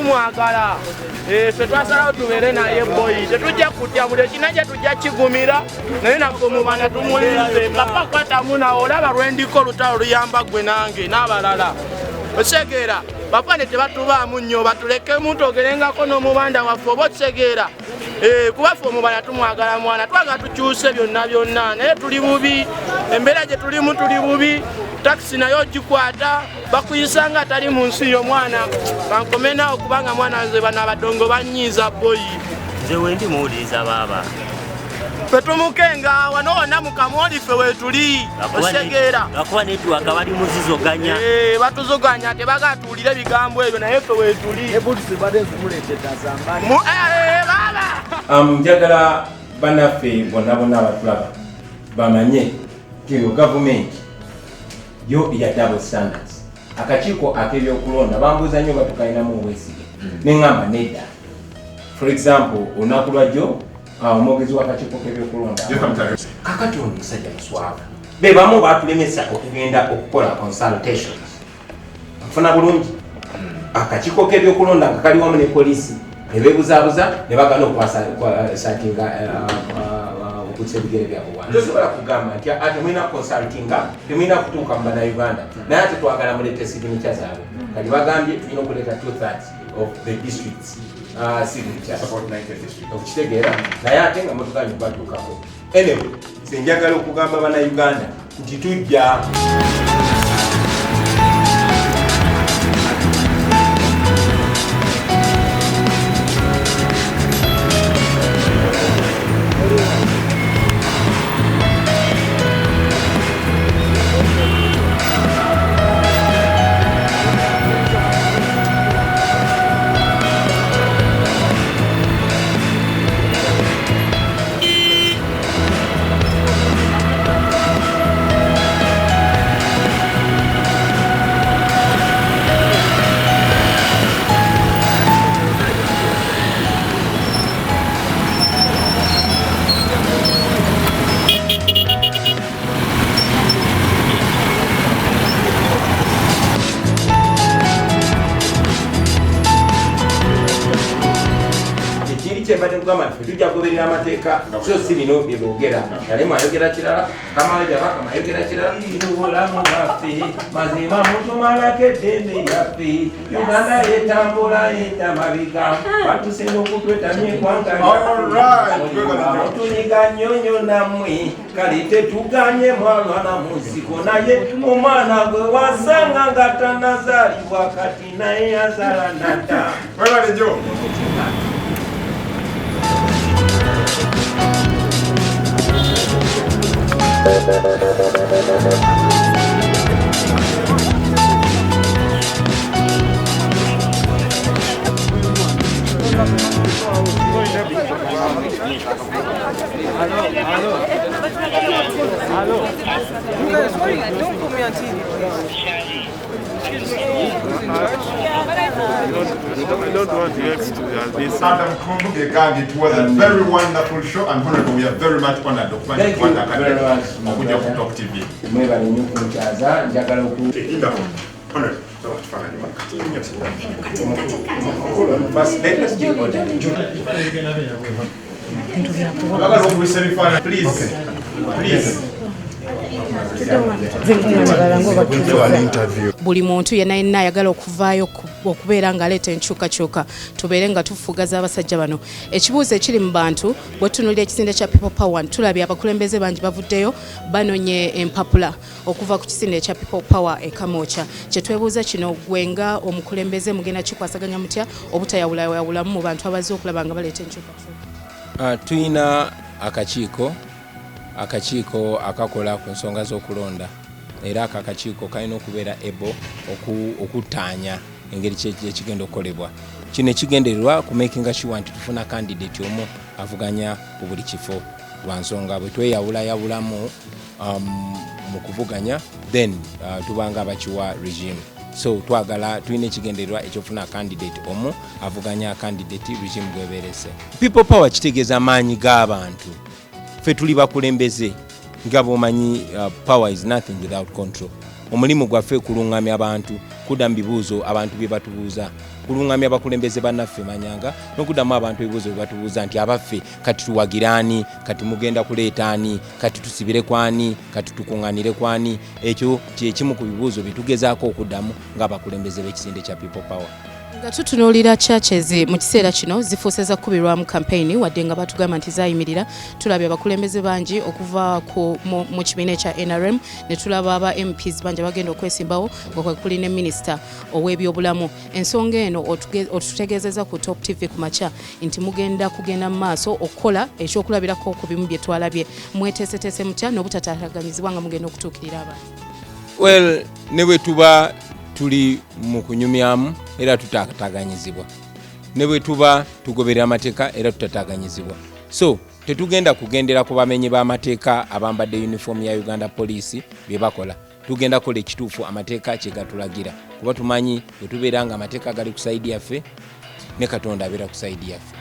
tumwagala ffe twasalawo tubeere naye boyi tetujja kutya buli ekinaje tujja kigumira naye naffe mu bana tumulinze papa kwatamu nawe olaba lwendiko olutalo luyamba gwe nange n'abalala osegeera bapane tebatubaamu nnyo batulekemu twogerengako n'omubanda waffe oba okisegeera kuba ffe omubala tumwagala mwana twagala tukyuse byonna byonna naye tuli bubi embeera gye tulimu tuli bubi takisi nayo ogikwata bakuyisa nga atali mu nsi yo mwana bankome naawe kubanga mwana nze bano abadongo banyiiza boyi nze wendi muwuliriza baaba ffe tumukenga wano wonna mukamwoli ffe weetuli osegeera gakuba netwaka bali muzizoganya batuzoganya tebagatuulira ebigambo ebyo naye ffe weetuli baba njagala bannaffe bonna bonna abatulaba bamanye nti eyo gavumenti yo ya double standards akakiiko ak'ebyokulonda bambuuza nnyo batukalinamu obwesige neŋŋamba nedda for example olunaku lwajjo omwogezi w'akakiiko k'ebyokulonda kakati ono musajja muswavu be bamu batulemesa okugenda okukola consultations nfuna bulungi akakiiko k'ebyokulonda nga kali wamu ne poliisi ne beebuzaabuza ne bagana okwasatinga okutsa ebigere byabwe wano tosobola kugamba nti ate mulina consultinga temulina kutuuka mu bannayuganda naye ate twagala mulete signature zaabwe kati bagambye tulina okuleeta 2/3 of the districts signatures okukitegeera naye ate nga mutuganye batuukako anyway nze njagala okugamba bannayuganda nti tujja tujja kugoberera amateeka so si bino bye boogera yalemu ayogera kirala kamawebyabakama ayogera kirala obulamu bwaffe mazima mutumalako eddembe lyaffe uganda yetambula yedda mabiga batusinga okutwetamya eggwanga mutunyiga nnyonyo nammwe kale tetuganye mwalwana mu nsiko naye omwana gwe wasanga nga tanazaalibwa kati naye yazaala nadda Hello. You guys, don't put me on TV. I don't want to get to this. Adam Kumbuge Gang, it was a very wonderful show and honorable. We are very much honored of Thank you very much. Mabuja Talk TV. Honorable. So much fun. First, let us do order. Please. Please. Buli muntu yenna ayagala okuvaayo okubeera ng'aleeta enkyukakyuka tubeere nga tufugaza abasajja bano. Ekibuuzo ekiri mu bantu bwe tutunuulira ekisinde kya People Power tulabye abakulembeze bangi bavuddeyo banonye empapula okuva ku kisinde kya People Power e Kamoocha. Kye twebuuza kino gwe nga omukulembeze mugenda kikwasaganya mutya obutayawulayawulamu mu bantu abazze okulaba nga baleeta enkyukakyuka? Tuyina akakiiko akakola ku nsonga z'okulonda era akakiiko kalina okubeera ebo okutaanya engeri kyekigenda okukolebwa. Kino ekigendererwa ku making sure nti tufuna candidate omu avuganya ku buli kifo lwa nsonga bwe tweyawulayawulamu mu kuvuganya then tubanga abakiwa regime. So tulina ekigendererwa ekyofuna candidate omu avuganya candidate regime gweberese. People Power kitegeeza amaanyi g'abantu. Ffe tuli bakulembeze nga bw'omanyi power is nothing without control. omulimu gwaffe kulungamya abantu kudda mu bibuuzo abantu bye batubuuza kulungamya abakulembeze bannaffe manyanga n'okuddamu abantu ebibuuzo bye batubuuza nti abaffe kati tuwagiraani kati mugenda kuleetaani kati tusibire kwani kati tukuŋŋaanire kwani ekyo kyekimu ku bibuuzo bye tugezaako okuddamu ng'abakulembeze b'ekisinde kya People Power. Nga tutunuulira churches mu kiseera kino zifuuse za kubirwamu campaign wadde nga batugamba nti zayimirira tulabye abakulembeze bangi okuva mu kibiina ekya NRM ne tulaba aba MPs bangi bagenda okwesimbawo nga kuli ne minisita ow'ebyobulamu. Ensonga eno otutegeezeza ku Top TV ku makya nti mugenda kugenda mu maaso okukola ekyokulabirako ku bimu bye twalabye. Mweteeseteese mutya n'obutataaganyizibwa nga mugenda okutuukirira abantu? Well, ne bwe tuba tuli mu kunyumyamu era tutataganyizibwa ne bwe tuba tugoberera amateeka era tutataganyizibwa, so tetugenda kugendera ku bamenyi b'amateeka abambadde uniform ya Uganda Police bye bakola. Tugenda kola ekituufu amateeka kye gatulagira kuba tumanyi bwe tubeera nga amateeka gali ku saidi yaffe ne Katonda abeera ku saidi yaffe.